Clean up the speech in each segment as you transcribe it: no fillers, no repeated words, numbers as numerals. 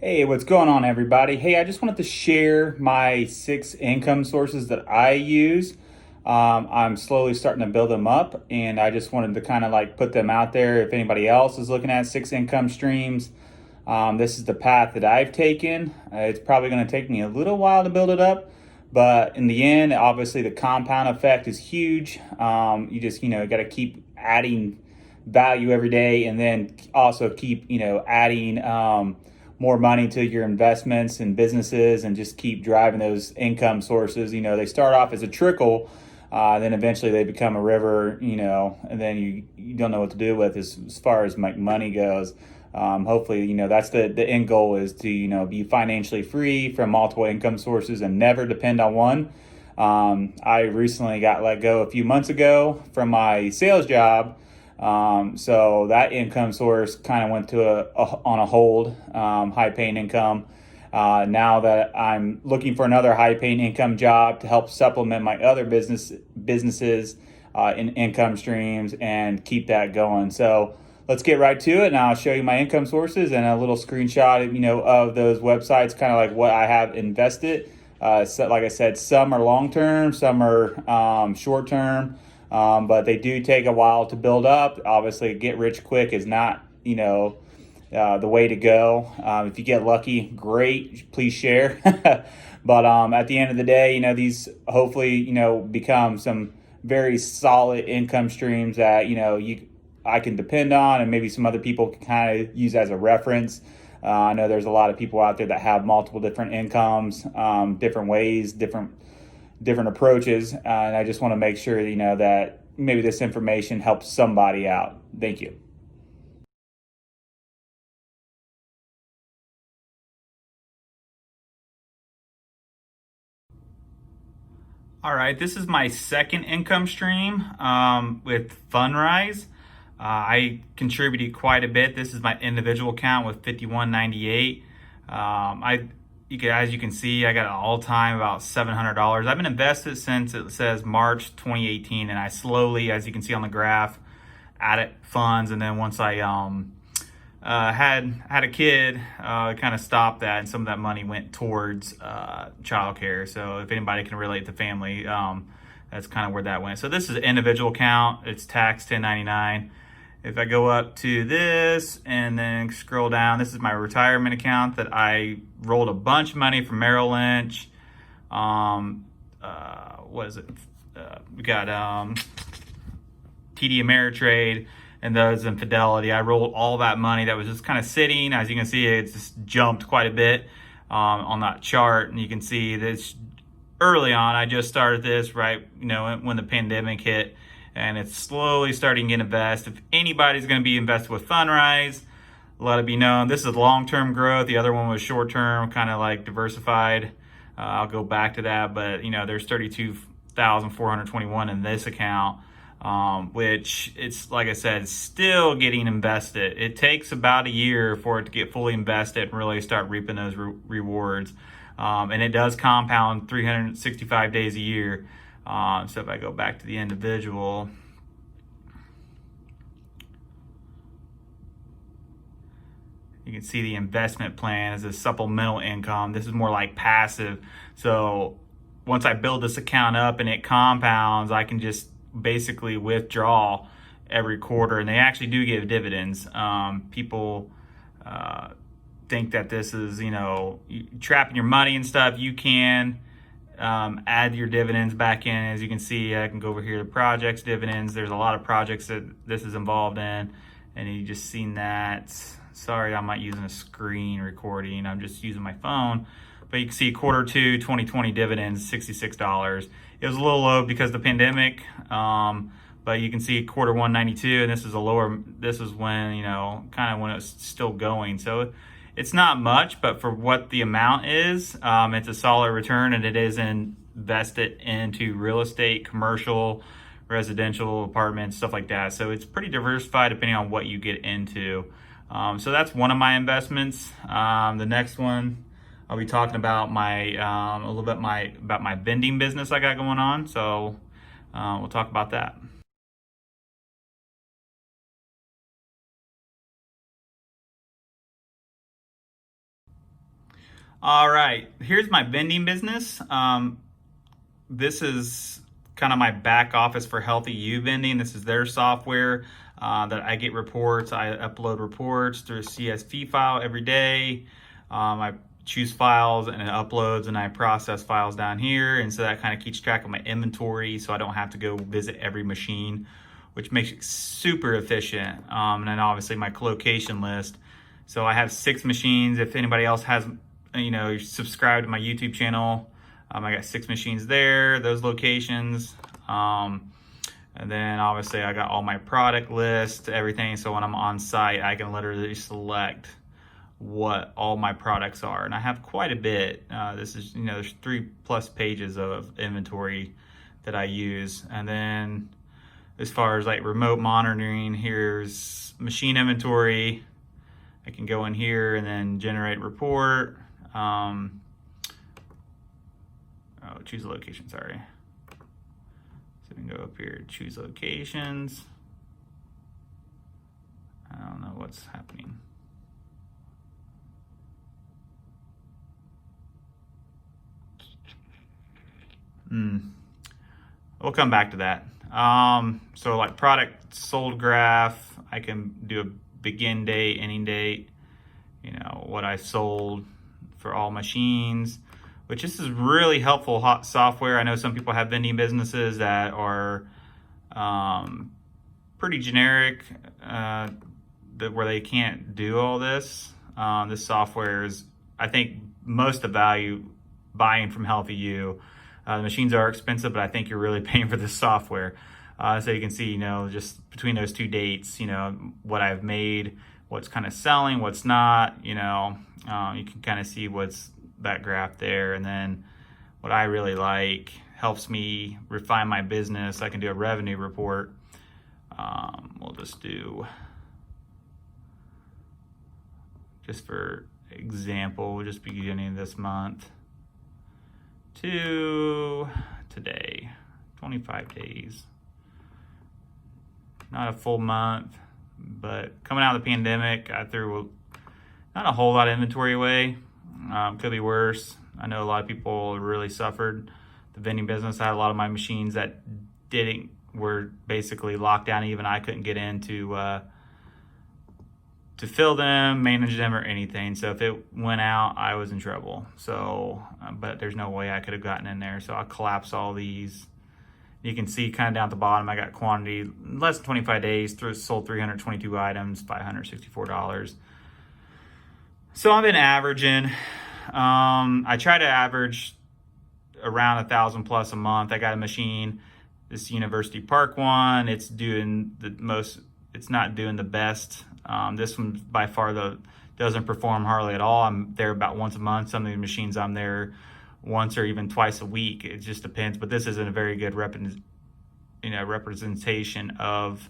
Hey, what's going on, everybody? Hey, I just wanted to share my 6 income sources that I use. I'm slowly starting to build them up, and I just wanted to kind of like put them out there if anybody else is looking at 6 income streams. This is the path that I've taken. It's probably going to take me a little while to build it up, but in the end, obviously, the compound effect is huge. You just, got to keep adding value every day, and then also keep, adding more money to your investments and businesses, and just keep driving those income sources. They start off as a trickle, then eventually they become a river, and then you don't know what to do with as far as money goes. Hopefully, that's the end goal, is to, be financially free from multiple income sources and never depend on one. I recently got let go a few months ago from my sales job. So that income source kind of went to on a hold, high paying income. Now that I'm looking for another high paying income job to help supplement my other businesses in income streams and keep that going. So let's get right to it, and I'll show you my income sources and a little screenshot, of those websites, kind of like what I have invested. So like I said, some are long term, some are short term. But they do take a while to build up. Obviously, get rich quick is not, the way to go. If you get lucky, great, please share. But at the end of the day, these hopefully, become some very solid income streams that, I can depend on, and maybe some other people can kind of use as a reference. I know there's a lot of people out there that have multiple different incomes, different ways, different approaches, and I just want to make sure that maybe this information helps somebody out. Thank you. All right, this is my second income stream with Fundrise. I contributed quite a bit. This is my individual account with 5198. As you can see, I got an all-time about $700. I've been invested since it says March 2018, and I slowly, as you can see on the graph, added funds. And then once I had a kid, kind of stopped that, and some of that money went towards childcare. So if anybody can relate to family, that's kind of where that went. So this is an individual account. It's tax 1099. If I go up to this and then scroll down, this is my retirement account that I rolled a bunch of money from Merrill Lynch. What is it? We got TD Ameritrade and those in Fidelity. I rolled all that money that was just kind of sitting. As you can see, it just jumped quite a bit on that chart. And you can see this early on. I just started this right, when the pandemic hit. And it's slowly starting to invest. If anybody's going to be invested with Fundrise, let it be known. This is long-term growth. The other one was short-term, kind of like diversified. I'll go back to that, but there's 32,421 in this account, which it's, like I said, still getting invested. It takes about a year for it to get fully invested and really start reaping those rewards. And it does compound 365 days a year. So if I go back to the individual, you can see the investment plan is a supplemental income. This is more like passive. So once I build this account up and it compounds, I can just basically withdraw every quarter, and they actually do give dividends. People think that this is, trapping your money and stuff. You can add your dividends back in. As you can see, I can go over here to projects, dividends. There's a lot of projects that this is involved in, and you just seen that. Sorry, I'm not using a screen recording. I'm just using my phone. But you can see Q2 2020 dividends, $66. It was a little low because of the pandemic, but you can see Q1 92, and this is a lower. This is when kind of when it was still going. So it's not much, but for what the amount is, it's a solid return, and it is invested into real estate, commercial, residential, apartments, stuff like that. So it's pretty diversified depending on what you get into. So that's one of my investments. The next one, I'll be talking about a little bit about my vending business I got going on. So we'll talk about that. All right, here's my vending business. This is kind of my back office for Healthy You Vending. This is their software that I get reports. I upload reports through a CSV file every day. I choose files and it uploads, and I process files down here. And so that kind of keeps track of my inventory, so I don't have to go visit every machine, which makes it super efficient. And then obviously my location list. So I have 6 machines. If anybody else has, subscribe to my YouTube channel, I got 6 machines there, those locations. And then obviously I got all my product lists, everything. So when I'm on site, I can literally select what all my products are. And I have quite a bit. This is, there's 3+ pages of inventory that I use. And then as far as like remote monitoring, here's machine inventory. I can go in here and then generate report. Choose a location, sorry. So we can go up here, choose locations. I don't know what's happening. We'll come back to that. So like product sold graph, I can do a begin date, ending date, what I sold for all machines, which this is really helpful hot software. I know some people have vending businesses that are pretty generic, where they can't do all this. This software is, I think, most of the value buying from Healthy You. The machines are expensive, but I think you're really paying for this software. So you can see, just between those 2 dates, what I've made, what's kind of selling, what's not, you can kind of see what's that graph there. And then what I really like, helps me refine my business. I can do a revenue report. We'll just do, just for example, we'll just be beginning this month to today, 25 days. Not a full month, but coming out of the pandemic, I threw not a whole lot of inventory away. Could be worse. I know a lot of people really suffered. The vending business, I had a lot of my machines that were basically locked down. Even I couldn't get in to fill them, manage them, or anything. So if it went out, I was in trouble. So, but there's no way I could have gotten in there. So I'll collapse all these. You can see kind of down at the bottom, I got quantity, less than 25 days, sold 322 items, $564. So I've been averaging, I try to average around 1,000 plus a month. I got a machine, this University Park one, it's doing the most, it's not doing the best. This one by far doesn't perform hardly at all. I'm there about once a month. Some of the machines I'm there once or even twice a week. It just depends. But this isn't a very good representation of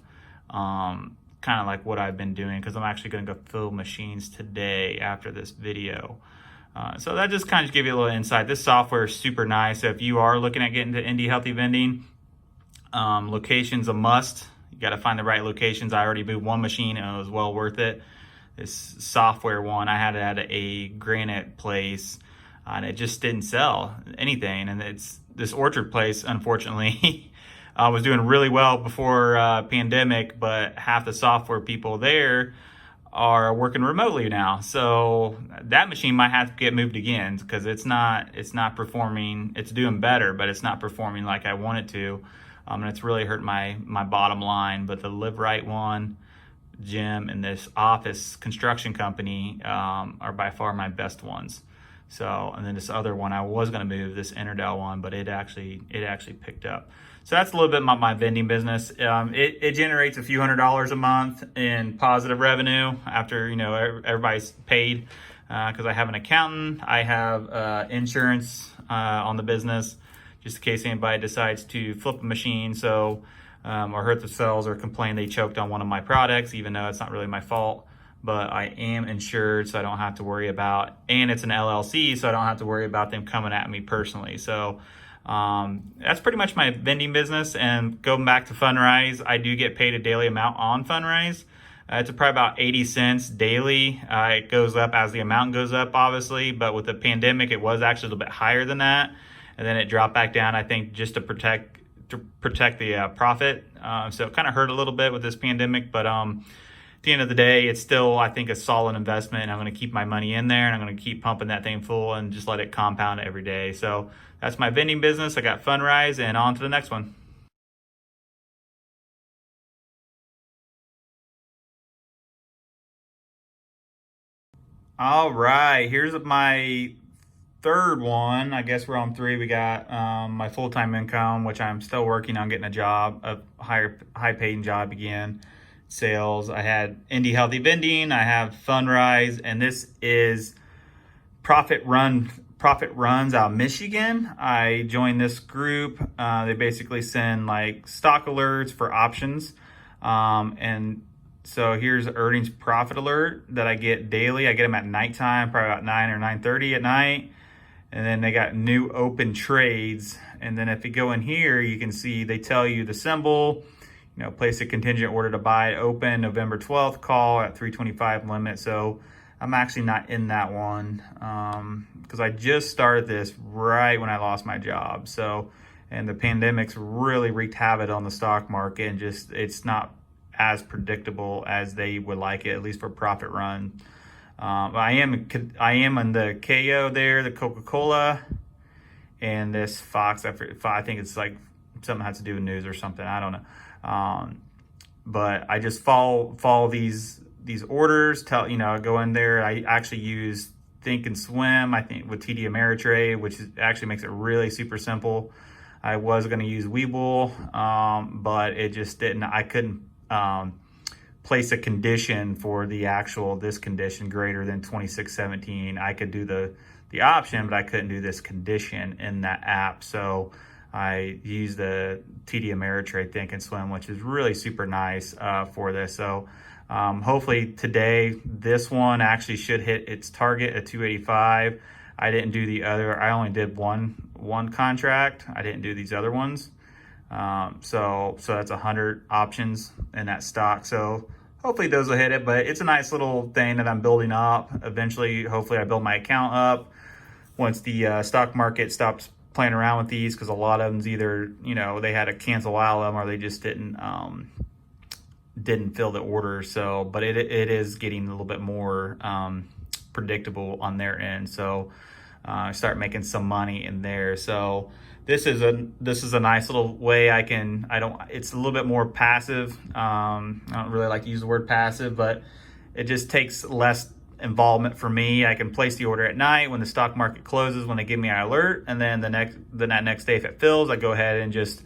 kind of like what I've been doing, because I'm actually going to go fill machines today after this video. So that just kind of give you a little insight. This software is super nice. So if you are looking at getting to Indy Healthy Vending, location's a must. You got to find the right locations. I already moved one machine and it was well worth it. This software one, I had it at a granite place and it just didn't sell anything. And it's this orchard place, unfortunately, was doing really well before pandemic, but half the software people there are working remotely now. So that machine might have to get moved again, because it's not performing. It's doing better, but it's not performing like I want it to. And it's really hurt my bottom line. But the Live Right one, gym, and this office construction company are by far my best ones. So, and then this other one, I was going to move this Interdell one, but it actually picked up. So that's a little bit about my vending business. It generates a few $100s a month in positive revenue after, everybody's paid, because I have an accountant. I have insurance on the business, just in case anybody decides to flip a machine, or hurt themselves or complain they choked on one of my products, even though it's not really my fault. But I am insured, so I don't have to worry about, and it's an LLC, so I don't have to worry about them coming at me personally. So that's pretty much my vending business. And going back to Fundrise, I do get paid a daily amount on Fundrise. It's probably about 80 cents daily. It goes up as the amount goes up, obviously, but with the pandemic, it was actually a little bit higher than that. And then it dropped back down, I think, just to protect the profit. So it kind of hurt a little bit with this pandemic, but at the end of the day, it's still, I think, a solid investment. And I'm going to keep my money in there, and I'm going to keep pumping that thing full and just let it compound every day. So that's my vending business. I got Fundrise, and on to the next one. All right, here's my third one. I guess we're on three. We got my full-time income, which I'm still working on getting a job, a high-paying job again. Sales. I had Indy Healthy Vending. I have Fundrise, and this is Profit Runs out of Michigan. I joined this group. They basically send like stock alerts for options, and so here's earnings profit alert that I get daily. I get them at nighttime, probably about 9 or 9:30 at night. And then they got new open trades. And then if you go in here, you can see they tell you the symbol, place a contingent order to buy open November 12th, call at 325 limit. So I'm actually not in that one because I just started this right when I lost my job. So, and the pandemic's really wreaked havoc on the stock market, and just it's not as predictable as they would like it, at least for profit run. I am on the KO there, the Coca-Cola, and this Fox. I think it's like something has to do with news or something. I don't know. But I just follow these orders. I go in there. I actually use Think and Swim. I think with TD Ameritrade, which actually makes it really super simple. I was going to use Webull, but it just didn't. I couldn't place a condition for this condition greater than 2617. I could do the option, but I couldn't do this condition in that app. So I use the TD Ameritrade Think and Swim, which is really super nice for this. So hopefully today, this one actually should hit its target at 285. I didn't do the other. I only did one contract. I didn't do these other ones. So that's 100 options in that stock. So hopefully those will hit it, but it's a nice little thing that I'm building up. Eventually, hopefully I build my account up once the stock market stops playing around with these, because a lot of them's either, they had to cancel out of them or they just didn't fill the order. So, but it is getting a little bit more predictable on their end. So start making some money in there. So this is a nice little way it's a little bit more passive. I don't really like to use the word passive, but it just takes less involvement for me. I can place the order at night when the stock market closes, when they give me an alert, and then that next day if it fills, I go ahead and just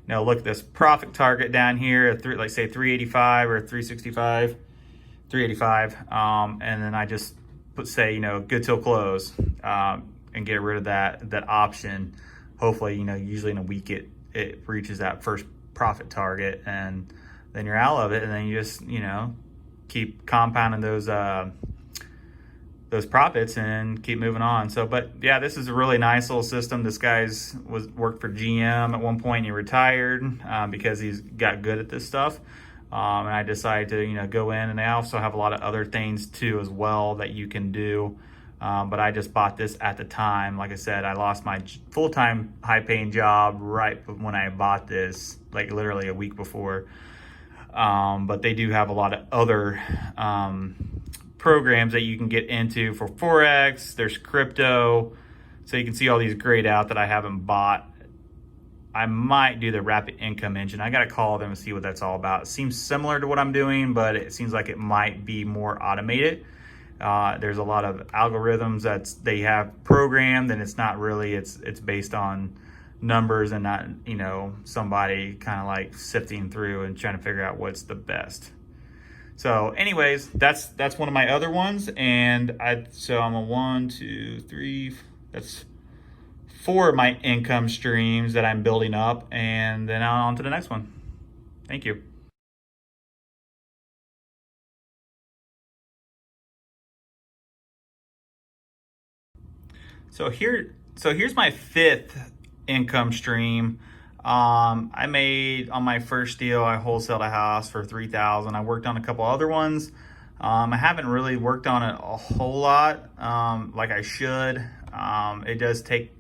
look at this profit target down here, like say 385 or 365, 385, and then I just say good till close, and get rid of that option. Hopefully, usually in a week it reaches that first profit target, and then you're out of it, and then you just keep compounding those profits and keep moving on. So, but yeah, this is a really nice little system. This guy's worked for GM at one point. He retired because he's got good at this stuff. And I decided to go in, and they also have a lot of other things too as well that you can do. But I just bought this at the time. Like I said, I lost my full-time high-paying job right when I bought this, like literally a week before. But they do have a lot of other programs that you can get into for Forex. There's crypto. So you can see all these grayed out that I haven't bought. I might do the rapid income engine. I got to call them and see what that's all about. It seems similar to what I'm doing, but it seems like it might be more automated. There's a lot of algorithms that they have programmed, and it's not really, it's based on numbers and not, somebody kind of like sifting through and trying to figure out what's the best. So anyways, that's one of my other ones. And so I'm a 1, 2, 3, that's 4 of my income streams that I'm building up, and then on to the next one. Thank you. So here's my 5th income stream. I made on my first deal, I wholesaled a house for $3,000. I worked on a couple other ones. I haven't really worked on it a whole lot like I should. It does take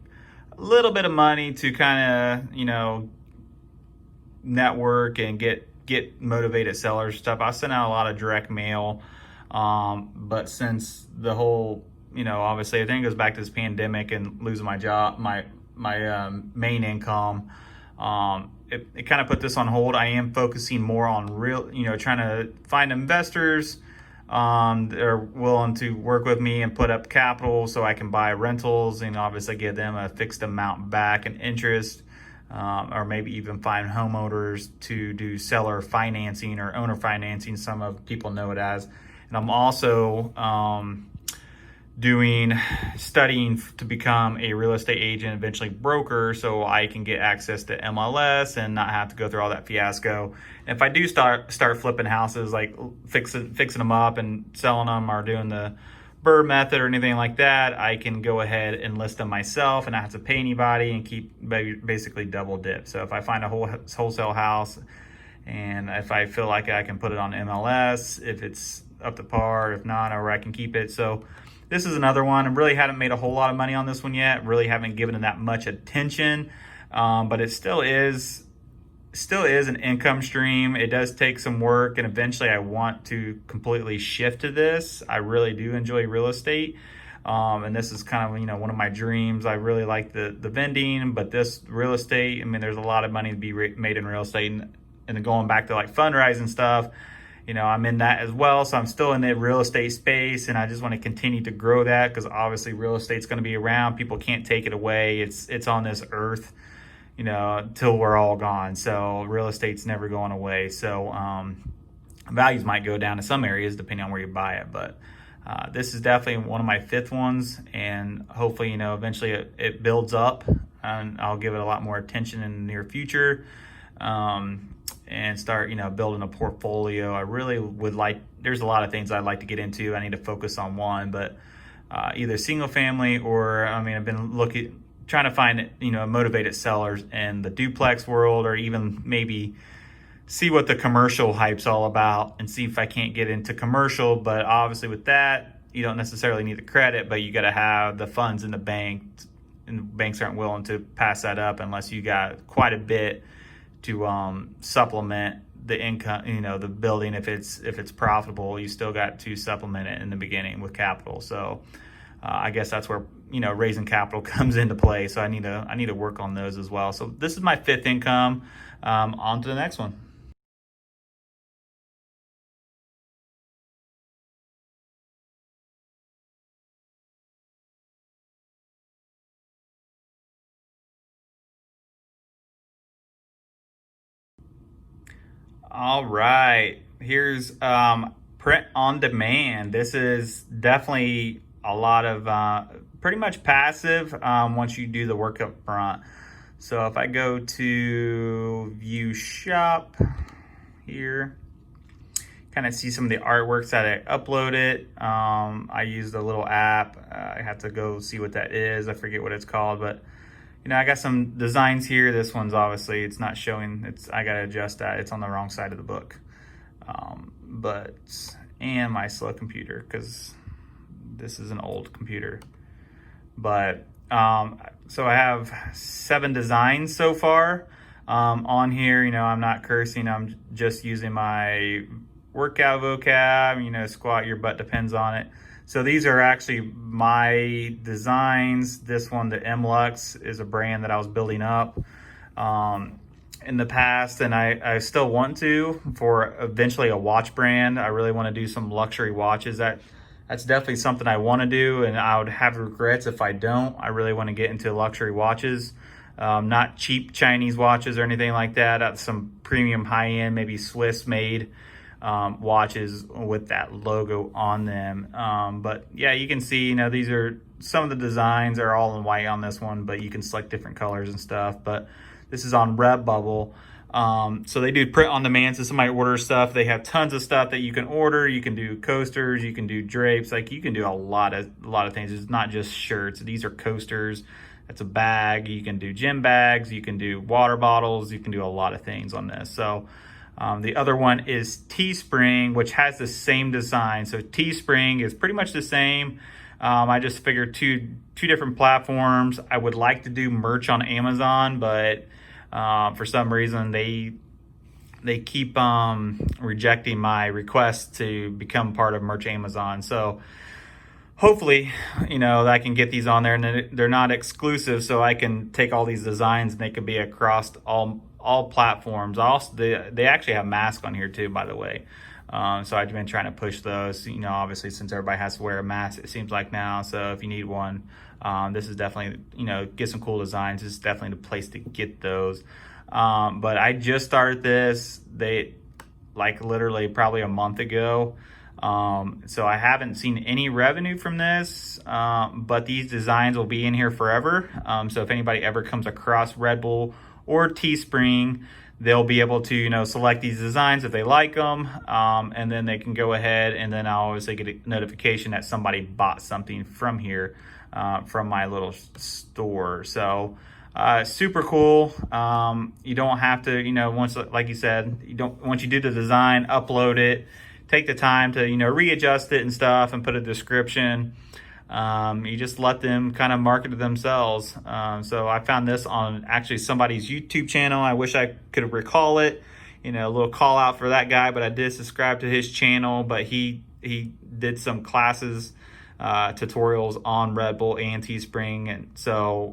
a little bit of money to kind of, network and get motivated sellers stuff. I sent out a lot of direct mail, but since the whole, obviously I think it goes back to this pandemic and losing my job, my main income, it kind of put this on hold. I am focusing more on trying to find investors that are willing to work with me and put up capital so I can buy rentals and obviously give them a fixed amount back in interest, or maybe even find homeowners to do seller financing or owner financing, some of people know it as. And I'm also studying to become a real estate agent, eventually broker, so I can get access to MLS and not have to go through all that fiasco. And if I do start flipping houses, like fixing them up and selling them, or doing the Burr method or anything like that, I can go ahead and list them myself and not have to pay anybody and keep basically double dip. So if I find a wholesale house and if I feel like I can put it on MLS, if it's up to par, if not, or I can keep it. So this is another one. I really haven't made a whole lot of money on this one yet. Really haven't given it that much attention, but it still is an income stream. It does take some work, and eventually I want to completely shift to this. I really do enjoy real estate, and this is kind of one of my dreams. I really like the vending, but this real estate, I mean, there's a lot of money to be made in real estate, and going back to like Fundrise and stuff, I'm in that as well. So I'm still in the real estate space, and I just want to continue to grow that, because obviously real estate's going to be around. People can't take it away. It's on this earth, till we're all gone. So real estate's never going away. So values might go down in some areas depending on where you buy it, but this is definitely one of my fifth ones, and hopefully eventually it builds up, and I'll give it a lot more attention in the near future, and start building a portfolio. I really would like, there's a lot of things I'd like to get into. I need to focus on one, but either single family, or I've been trying to find motivated sellers in the duplex world, or even maybe see what the commercial hype's all about and see if I can't get into commercial. But obviously with that, you don't necessarily need the credit, but you got to have the funds in the bank, and banks aren't willing to pass that up unless you got quite a bit to supplement the income, the building. If it's profitable, you still got to supplement it in the beginning with capital. So I guess that's where raising capital comes into play. So I need to work on those as well. So this is my fifth income. On to the next one. All right, here's print on demand. This is definitely a lot of pretty much passive once you do the work up front. So if I go to view shop here, kind of see some of the artworks that I uploaded. I used a little app. I have to go see what that is. I forget what it's called, but I got some designs here. This one's obviously, it's not showing. I got to adjust that. It's on the wrong side of the book. And my slow computer, because this is an old computer. But so I have 7 designs so far on here. I'm not cursing. I'm just using my workout vocab. Squat your butt depends on it. So these are actually my designs. This one, the MLux, is a brand that I was building up in the past, and I still want to, for eventually a watch brand. I really want to do some luxury watches. That's definitely something I want to do, and I would have regrets if I don't. I really want to get into luxury watches, not cheap Chinese watches or anything like that. Some premium high-end, maybe Swiss-made watches with that logo on them. But yeah, you can see, these are some of the designs are all in white on this one, but you can select different colors and stuff. But this is on Redbubble. So they do print on demand. So somebody orders stuff, they have tons of stuff that you can order. You can do coasters, you can do drapes, like you can do a lot of things. It's not just shirts. These are coasters That's a bag. You can do gym bags, you can do water bottles, you can do a lot of things on this. So the other one is Teespring, which has the same design. So Teespring is pretty much the same. I just figured two different platforms. I would like to do merch on Amazon, but for some reason they keep rejecting my request to become part of Merch Amazon. So hopefully, I can get these on there, and they're not exclusive, so I can take all these designs and they can be across all platforms. Also, they actually have masks on here too, by the way. So I've been trying to push those, obviously since everybody has to wear a mask, it seems like now. So if you need one, this is definitely, get some cool designs. This is definitely the place to get those. But I just started this, literally probably a month ago. So I haven't seen any revenue from this, but these designs will be in here forever. So if anybody ever comes across Redbubble or Teespring, they'll be able to, select these designs if they like them. And then they can go ahead, and then I'll obviously get a notification that somebody bought something from here, from my little store. So, super cool. You don't have to, once, like you said, once you do the design, upload it, take the time to, readjust it and stuff and put a description. You just let them kind of market it themselves. So I found this on actually somebody's YouTube channel. I wish I could recall it, a little call out for that guy, but I did subscribe to his channel, but he did some classes, tutorials on Redbubble and Teespring. And so,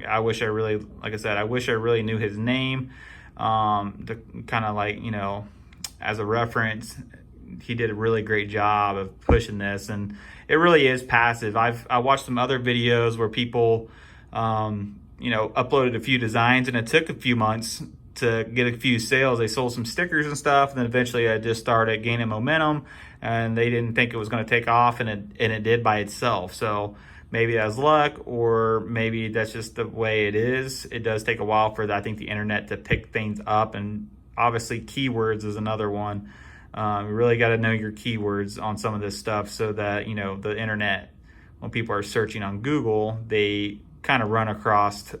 I wish I really, like I said, I wish I really knew his name, to kind of as a reference. He did a really great job of pushing this, and it really is passive. I watched some other videos where people, uploaded a few designs, and it took a few months to get a few sales. They sold some stickers and stuff, and then eventually I just started gaining momentum, and they didn't think it was going to take off, and it did by itself. So maybe that's luck, or maybe that's just the way it is. It does take a while for I think the internet to pick things up, and obviously keywords is another one. You really got to know your keywords on some of this stuff, so that the internet, when people are searching on Google, they kind of run across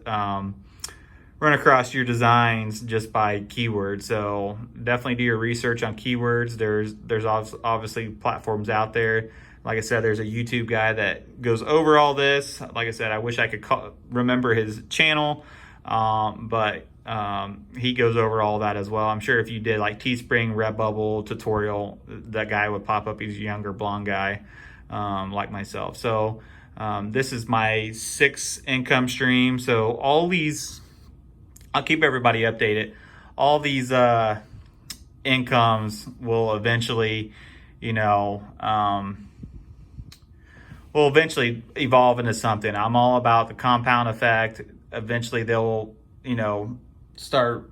your designs just by keywords. So definitely do your research on keywords. There's obviously platforms out there. Like I said, there's a YouTube guy that goes over all this. Like I said, I wish I could remember his channel, but he goes over all that as well. I'm sure if you did like Teespring, Redbubble tutorial, that guy would pop up. He's a younger blonde guy, like myself. So this is my 6th income stream. So all these, I'll keep everybody updated. All these incomes will eventually, will eventually evolve into something. I'm all about the compound effect. Eventually they'll, start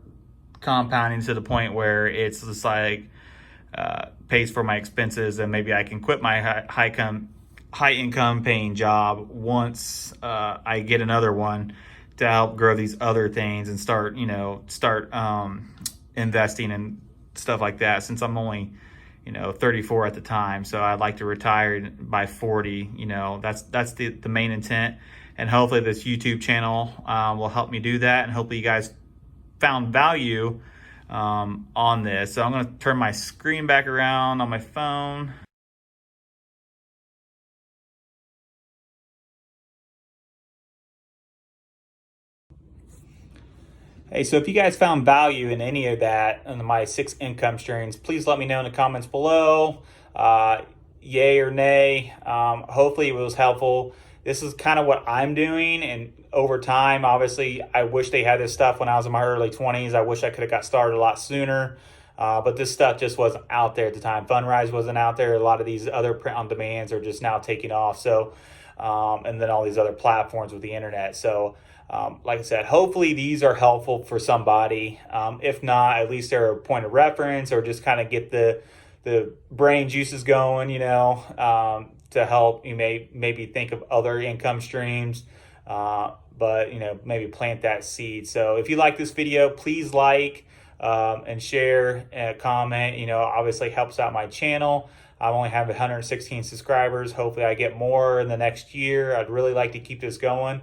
compounding to the point where it's just pays for my expenses, and maybe I can quit my high income paying job once I get another one to help grow these other things and start investing in stuff like that, since I'm only 34 at the time. So I'd like to retire by 40. That's the main intent, and hopefully this YouTube channel will help me do that, and hopefully you guys found value on this. So I'm going to turn my screen back around on my phone. Hey, so if you guys found value in any of that in my 6 income streams, please let me know in the comments below, yay or nay. Hopefully it was helpful. This is kind of what I'm doing, and over time, obviously, I wish they had this stuff when I was in my early 20s. I wish I could have got started a lot sooner, but this stuff just wasn't out there at the time. Fundrise wasn't out there. A lot of these other print-on-demands are just now taking off. So, and then all these other platforms with the internet. So, like I said, hopefully these are helpful for somebody. If not, at least they're a point of reference, or just kind of get the brain juices going, to help you maybe think of other income streams, but maybe plant that seed. So if you like this video, please like and share and comment. Obviously helps out my channel. I only have 116 subscribers. Hopefully I get more in the next year. I'd really like to keep this going.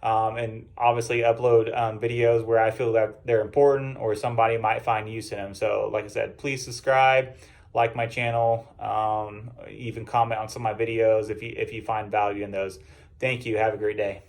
and obviously upload videos where I feel that they're important or somebody might find use in them. So like I said, please subscribe, like my channel, even comment on some of my videos if you find value in those. Thank you. Have a great day.